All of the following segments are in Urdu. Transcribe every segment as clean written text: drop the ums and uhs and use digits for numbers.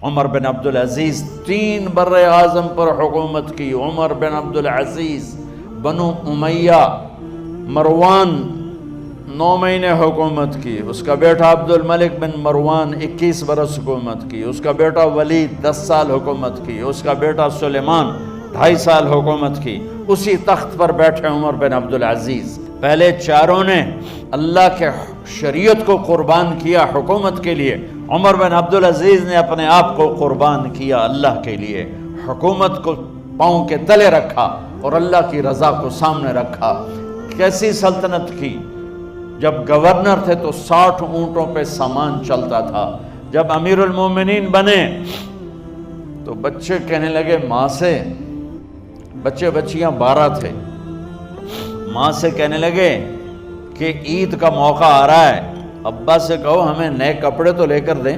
عمر بن عبدالعزیز 3 بر اعظم پر حکومت کی. عمر بن عبدالعزیز، بنو امیہ، مروان 9 مہینے حکومت کی. اس کا بیٹا عبد الملک بن مروان 21 برس حکومت کی. اس کا بیٹا ولید 10 سال حکومت کی. اس کا بیٹا سلیمان 2.5 سال حکومت کی. اسی تخت پر بیٹھے عمر بن عبدالعزیز. پہلے چاروں نے اللہ کے شریعت کو قربان کیا حکومت کے لیے. عمر بن عبدالعزیز نے اپنے آپ کو قربان کیا اللہ کے لیے. حکومت کو پاؤں کے تلے رکھا اور اللہ کی رضا کو سامنے رکھا. کیسی سلطنت کی؟ جب گورنر تھے تو 60 اونٹوں پہ سامان چلتا تھا. جب امیر المومنین بنے تو بچے کہنے لگے ماں سے، بچے بچیاں 12 تھے، ماں سے کہنے لگے کہ عید کا موقع آ رہا ہے، ابا سے کہو ہمیں نئے کپڑے تو لے کر دیں.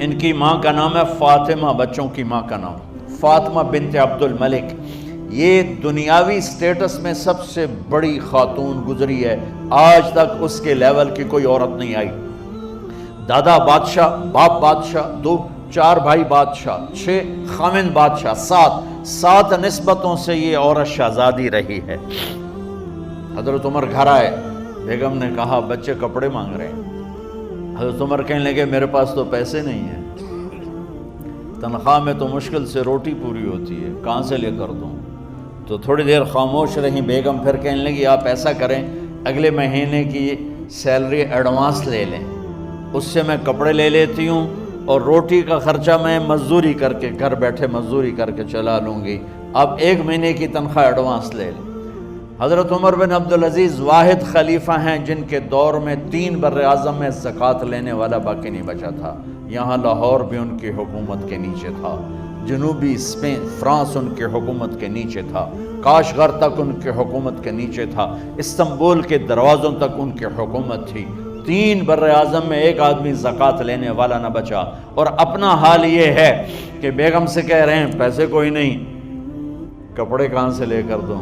ان کی ماں کا نام ہے فاطمہ، بچوں کی ماں کا نام فاطمہ بنت عبد الملک. یہ دنیاوی سٹیٹس میں سب سے بڑی خاتون گزری ہے. آج تک اس کے لیول کی کوئی عورت نہیں آئی. دادا بادشاہ، باپ بادشاہ، 4 بھائی بادشاہ، 6 خامند بادشاہ، 7 نسبتوں سے یہ عورت شہزادی رہی ہے. حضرت عمر گھر آئے، بیگم نے کہا بچے کپڑے مانگ رہے ہیں. حضرت عمر کہنے لگے میرے پاس تو پیسے نہیں ہیں، تنخواہ میں تو مشکل سے روٹی پوری ہوتی ہے، کہاں سے لے کر دوں؟ تو تھوڑی دیر خاموش رہیں. بیگم پھر کہنے لگی آپ ایسا کریں، اگلے مہینے کی سیلری ایڈوانس لے لیں، اس سے میں کپڑے لے لیتی ہوں اور روٹی کا خرچہ میں مزدوری کر کے گھر بیٹھے مزدوری کر کے چلا لوں گی. اب 1 مہینے کی تنخواہ ایڈوانس لے لیں. حضرت عمر بن عبدالعزیز واحد خلیفہ ہیں جن کے دور میں 3 بر اعظم میں زکوٰۃ لینے والا باقی نہیں بچا تھا. یہاں لاہور بھی ان کی حکومت کے نیچے تھا، جنوبی اسپین فرانس ان کے حکومت کے نیچے تھا، کاشغر تک ان کے حکومت کے نیچے تھا، استنبول کے دروازوں تک ان کی حکومت تھی. 3 بر اعظم میں ایک آدمی زکوٰۃ لینے والا نہ بچا. اور اپنا حال یہ ہے کہ بیگم سے کہہ رہے ہیں پیسے کوئی نہیں، کپڑے کہاں سے لے کر دوں؟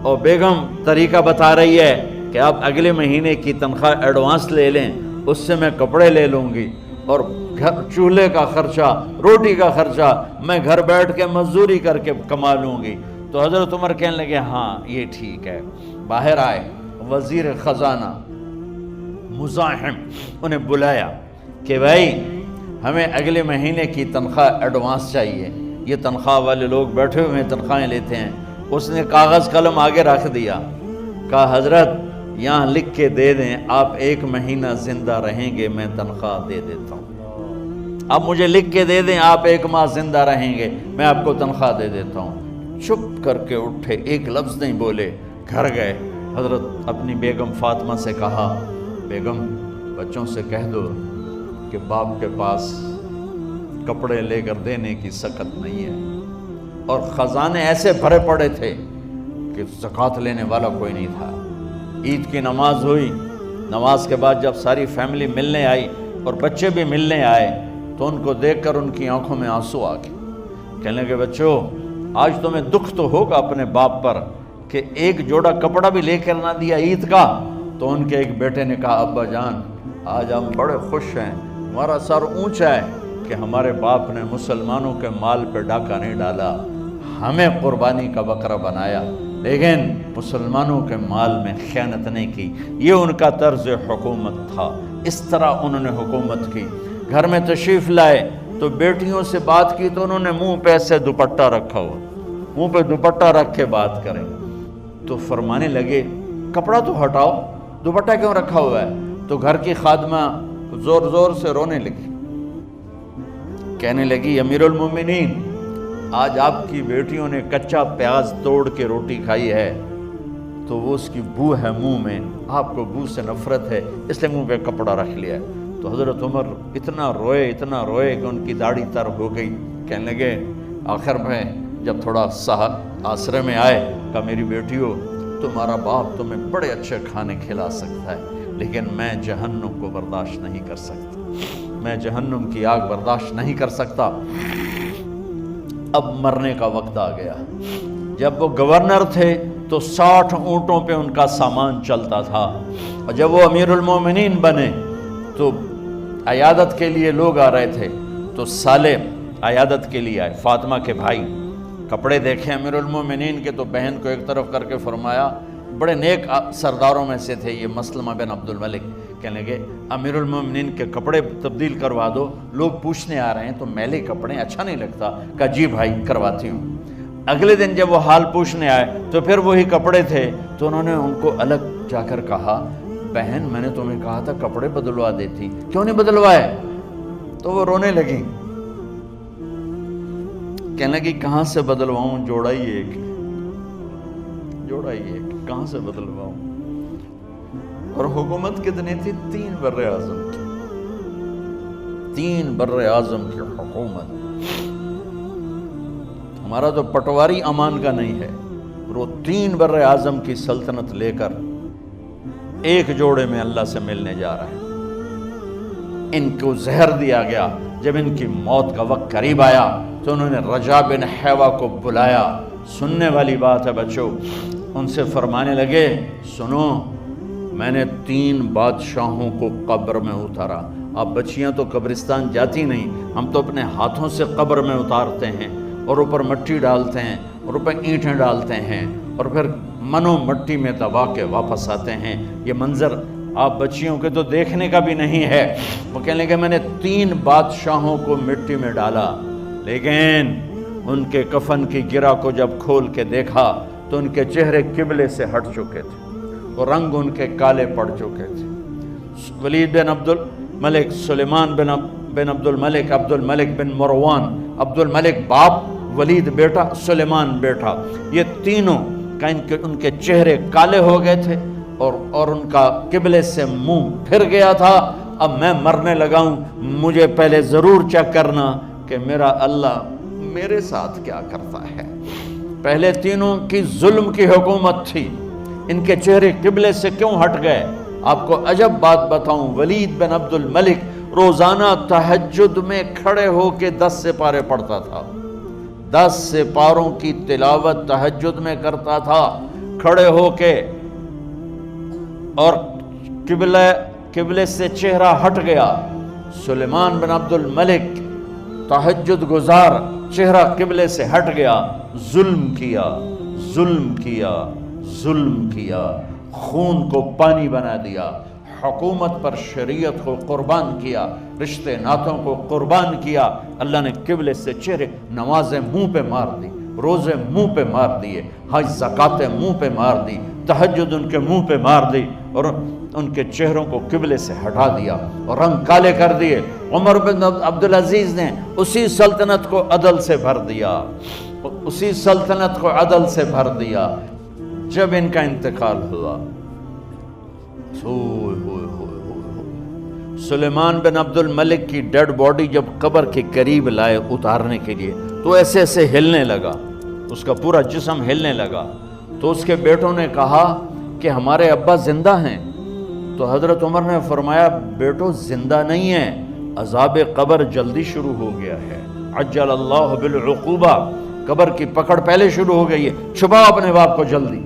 اور بیگم طریقہ بتا رہی ہے کہ آپ اگلے مہینے کی تنخواہ ایڈوانس لے لیں، اس سے میں کپڑے لے لوں گی اور چولہے کا خرچہ، روٹی کا خرچہ میں گھر بیٹھ کے مزدوری کر کے کما لوں گی. تو حضرت عمر کہنے لگے ہاں یہ ٹھیک ہے. باہر آئے وزیر خزانہ مزاحم، انہیں بلایا کہ بھائی ہمیں اگلے مہینے کی تنخواہ ایڈوانس چاہیے. یہ تنخواہ والے لوگ بیٹھے ہوئے تنخواہیں لیتے ہیں. اس نے کاغذ قلم آگے رکھ دیا، کہا حضرت یہاں لکھ کے دے دیں آپ 1 مہینہ زندہ رہیں گے میں تنخواہ دے دیتا ہوں. آپ مجھے لکھ کے دے دیں آپ 1 ماہ زندہ رہیں گے میں آپ کو تنخواہ دے دیتا ہوں. چپ کر کے اٹھے، ایک لفظ نہیں بولے، گھر گئے. حضرت اپنی بیگم فاطمہ سے کہا بیگم بچوں سے کہہ دو کہ باپ کے پاس کپڑے لے کر دینے کی سکت نہیں ہے. اور خزانے ایسے بھرے پڑے تھے کہ زکوٰۃ لینے والا کوئی نہیں تھا. عید کی نماز ہوئی، نماز کے بعد جب ساری فیملی ملنے آئی اور بچے بھی ملنے آئے تو ان کو دیکھ کر ان کی آنکھوں میں آنسو آ گئے. کہنے لگے بچوں آج تمہیں دکھ تو ہوگا اپنے باپ پر کہ ایک جوڑا کپڑا بھی لے کر نہ دیا عید کا. تو ان کے ایک بیٹے نے کہا ابا جان آج ہم بڑے خوش ہیں، ہمارا سر اونچا ہے کہ ہمارے باپ نے مسلمانوں کے مال پہ ڈاکہ نہیں ڈالا، ہمیں قربانی کا بکرا بنایا لیکن مسلمانوں کے مال میں خیانت نہیں کی. یہ ان کا طرز حکومت تھا، اس طرح انہوں نے حکومت کی. گھر میں تشریف لائے تو بیٹیوں سے بات کی تو انہوں نے منہ پہ ایسے دوپٹہ رکھا ہوا، منہ پہ دوپٹہ رکھ کے بات کریں. تو فرمانے لگے کپڑا تو ہٹاؤ، دوپٹہ کیوں رکھا ہوا ہے؟ تو گھر کی خادمہ زور زور سے رونے لگی، کہنے لگی امیر المومنین آج آپ کی بیٹیوں نے کچا پیاز توڑ کے روٹی کھائی ہے تو وہ اس کی بو ہے منہ میں، آپ کو بو سے نفرت ہے اس لیے منہ پہ کپڑا رکھ لیا ہے. تو حضرت عمر اتنا روئے کہ ان کی داڑھی تر ہو گئی. کہنے لگے آخر میں جب تھوڑا آسرے میں آئے کہا میری بیٹیوں تمہارا باپ تمہیں بڑے اچھے کھانے کھلا سکتا ہے لیکن میں جہنم کو برداشت نہیں کر سکتا، میں جہنم کی آگ برداشت نہیں کر سکتا. اب مرنے کا وقت آ گیا. جب وہ گورنر تھے تو 60 اونٹوں پہ ان کا سامان چلتا تھا، اور جب وہ امیر المومنین بنے تو عیادت کے لیے لوگ آ رہے تھے تو سالم عیادت کے لیے آئے، فاطمہ کے بھائی، کپڑے دیکھے امیر المومنین کے تو بہن کو ایک طرف کر کے فرمایا، بڑے نیک سرداروں میں سے تھے یہ مسلمہ بن عبد الملک، کہنے لگے امیر المومنین کے کپڑے تبدیل کروا دو، لوگ پوچھنے آ رہے ہیں تو میلے کپڑے اچھا نہیں لگتا، کہا جی بھائی کرواتی ہوں۔ اگلے دن جب وہ حال پوچھنے آئے تو پھر وہی کپڑے تھے، تو انہوں نے ان کو الگ جا کر کہا بہن میں نے تمہیں کہا تھا کپڑے بدلوا دیتی، کیوں نہیں بدلوائے؟ تو وہ رونے لگی، کہنے لگی کہاں سے بدلواؤں، جوڑا ہی ایک، کہاں سے بدلواؤں؟ اور حکومت کتنی تھی؟ 3 بر اعظم کی، 3 بر اعظم کی حکومت۔ ہمارا تو پٹواری امان کا نہیں ہے، وہ 3 بر اعظم کی سلطنت لے کر ایک جوڑے میں اللہ سے ملنے جا رہا ہے۔ ان کو زہر دیا گیا، جب ان کی موت کا وقت قریب آیا تو انہوں نے رجا بن حیوہ کو بلایا، سننے والی بات ہے بچوں، ان سے فرمانے لگے سنو میں نے 3 بادشاہوں کو قبر میں اتارا، اب بچیاں تو قبرستان جاتی نہیں، ہم تو اپنے ہاتھوں سے قبر میں اتارتے ہیں اور اوپر مٹی ڈالتے ہیں اور اوپر اینٹیں ڈالتے ہیں اور پھر منو مٹی میں دبا کے واپس آتے ہیں، یہ منظر آپ بچیوں کے تو دیکھنے کا بھی نہیں ہے۔ وہ کہنے لگے میں نے 3 بادشاہوں کو مٹی میں ڈالا، لیکن ان کے کفن کی گرہ کو جب کھول کے دیکھا تو ان کے چہرے قبلے سے ہٹ چکے تھے اور رنگ ان کے کالے پڑ چکے تھے۔ ولید بن عبد الملک، سلیمان بن عبد الملک، عبد الملک بن مروان، عبد الملک باپ، ولید بیٹا، سلیمان بیٹا، یہ تینوں کا ان کے چہرے کالے ہو گئے تھے اور ان کا قبلے سے منہ پھر گیا تھا۔ اب میں مرنے لگا ہوں، مجھے پہلے ضرور چیک کرنا کہ میرا اللہ میرے ساتھ کیا کرتا ہے۔ پہلے تینوں کی ظلم کی حکومت تھی، ان کے چہرے قبلے سے کیوں ہٹ گئے؟ آپ کو عجب بات بتاؤں، ولید بن عبد الملک روزانہ تہجد میں کھڑے ہو کے 10 سپارے پڑھتا تھا، 10 سپاروں کی تلاوت تہجد میں کرتا تھا کھڑے ہو کے، اور قبلے سے چہرہ ہٹ گیا۔ سلیمان بن عبد الملک تہجد گزار، چہرہ قبلے سے ہٹ گیا، ظلم کیا، ظلم کیا، ظلم کیا، خون کو پانی بنا دیا، حکومت پر شریعت کو قربان کیا، رشتے ناتوں کو قربان کیا۔ اللہ نے قبلے سے چہرے، نمازیں منہ پہ مار دی، روزے منہ پہ مار دیے، حج زکاتیں منہ پہ مار دی، تہجد ان کے منہ پہ مار دی اور ان کے چہروں کو قبلے سے ہٹا دیا اور رنگ کالے کر دیے۔ عمر بن عبدالعزیز نے اسی سلطنت کو عدل سے بھر دیا، اسی سلطنت کو عدل سے بھر دیا۔ جب ان کا انتقال ہوا، سلیمان بن عبد الملک کی ڈیڈ باڈی جب قبر کے قریب لائے اتارنے کے لیے تو ایسے ایسے ہلنے لگا، اس کا پورا جسم ہلنے لگا، تو اس کے بیٹوں نے کہا کہ ہمارے ابا زندہ ہیں، تو حضرت عمر نے فرمایا بیٹو زندہ نہیں ہیں، عذاب قبر جلدی شروع ہو گیا ہے، عجل اللہ بالعقوبہ، قبر کی پکڑ پہلے شروع ہو گئی ہے، چھپاؤ اپنے باپ کو جلدی۔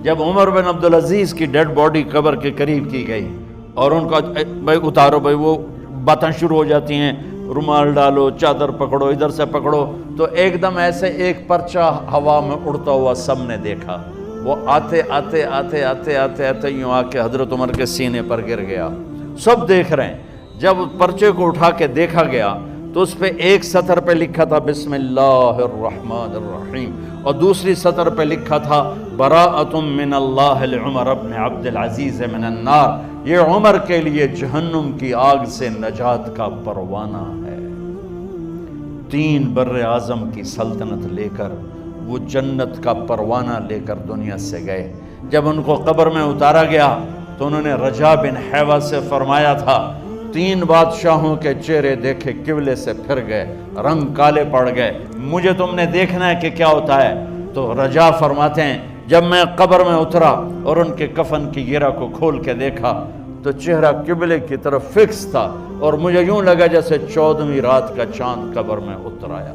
جب عمر بن عبدالعزیز کی ڈیڈ باڈی قبر کے قریب کی گئی اور ان کا بھائی اتارو، بھائی وہ باتیں شروع ہو جاتی ہیں، رومال ڈالو، چادر پکڑو، ادھر سے پکڑو، تو ایک دم ایسے ایک پرچہ ہوا میں اڑتا ہوا سب نے دیکھا، وہ آتے آتے آتے آتے آتے آتے یوں آ کے حضرت عمر کے سینے پر گر گیا، سب دیکھ رہے ہیں۔ جب پرچے کو اٹھا کے دیکھا گیا تو اس پہ ایک سطر پہ لکھا تھا بسم اللہ الرحمن الرحیم، اور دوسری سطر پہ لکھا تھا براءۃ من اللہ لعمر بن عبد العزیز من النار، یہ عمر کے لیے جہنم کی آگ سے نجات کا پروانہ ہے۔ 3 بر اعظم کی سلطنت لے کر وہ جنت کا پروانہ لے کر دنیا سے گئے۔ جب ان کو قبر میں اتارا گیا تو انہوں نے رجا بن حیوہ سے فرمایا تھا 3 بادشاہوں کے چہرے دیکھے قبلے سے پھر گئے، رنگ کالے پڑ گئے، مجھے تم نے دیکھنا ہے کہ کیا ہوتا ہے؟ تو رجا فرماتے ہیں جب میں قبر میں اترا اور ان کے کفن کی گرہ کو کھول کے دیکھا تو چہرہ قبلے کی طرف فکس تھا اور مجھے یوں لگا جیسے 14ویں رات کا چاند قبر میں اتر آیا۔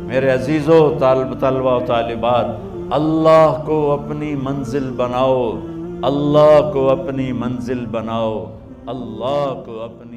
میرے عزیزو، طلبہ و طالبات، اللہ کو اپنی منزل بناؤ، اللہ کو اپنی منزل بناؤ، اللہ کو اپنی